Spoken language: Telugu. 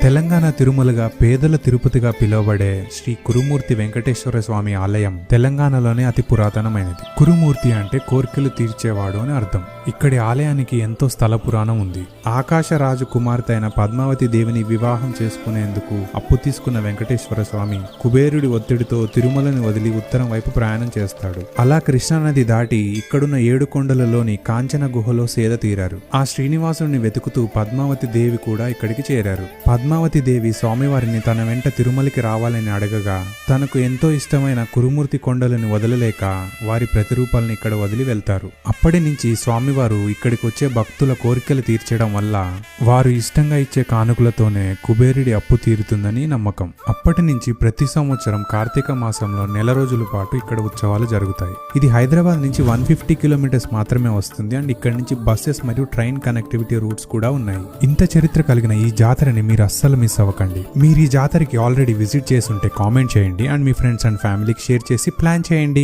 తెలంగాణ తిరుమలగా పేదల తిరుపతిగా పిలువబడే శ్రీ కురుమూర్తి వెంకటేశ్వర స్వామి ఆలయం తెలంగాణలోనే అతి పురాతనమైనది. కురుమూర్తి అంటే కోర్కెలు తీర్చేవాడు అని అర్థం. ఇక్కడి ఆలయానికి ఎంతో స్థల పురాణం ఉంది. ఆకాశరాజు కుమార్తె అయిన పద్మావతి దేవిని వివాహం చేసుకునేందుకు అప్పు తీసుకున్న వెంకటేశ్వర స్వామి కుబేరుడి ఒత్తిడితో తిరుమలని వదిలి ఉత్తరం వైపు ప్రయాణం చేస్తాడు. అలా కృష్ణానది దాటి ఇక్కడున్న 7 కొండలలోని కాంచన గుహలో సేద తీరారు. ఆ శ్రీనివాసుని వెతుకుతూ పద్మావతి దేవి కూడా ఇక్కడికి చేరారు. పద్మావతి దేవి స్వామివారిని తన వెంట తిరుమలకి రావాలని అడగగా తనకు ఎంతో ఇష్టమైన కురుమూర్తి కొండలను వదలలేక వారి ప్రతిరూపాలను ఇక్కడ వదిలి వెళ్తారు. అప్పటి నుంచి స్వామివారు ఇక్కడికి వచ్చే భక్తుల కోరికలు తీర్చడం వల్ల వారు ఇష్టంగా ఇచ్చే కానుకలతోనే కుబేరుడి అప్పు తీరుతుందని నమ్మకం. అప్పటి నుంచి ప్రతి సంవత్సరం కార్తీక మాసంలో నెల రోజుల పాటు ఇక్కడ ఉత్సవాలు జరుగుతాయి. ఇది హైదరాబాద్ నుంచి 150 కిలోమీటర్స్ మాత్రమే వస్తుంది. అండ్ ఇక్కడ నుంచి బస్సెస్ మరియు ట్రైన్ కనెక్టివిటీ రూట్స్ కూడా ఉన్నాయి. ఇంత చరిత్ర కలిగిన ఈ జాతరని మీరు అస్సలు మిస్ అవ్వకండి. మీరు ఈ జాతరకి ఆల్రెడీ విజిట్ చేసి ఉంటే కామెంట్ చేయండి అండ్ మీ ఫ్రెండ్స్ అండ్ ఫ్యామిలీకి షేర్ చేసి ప్లాన్ చేయండి.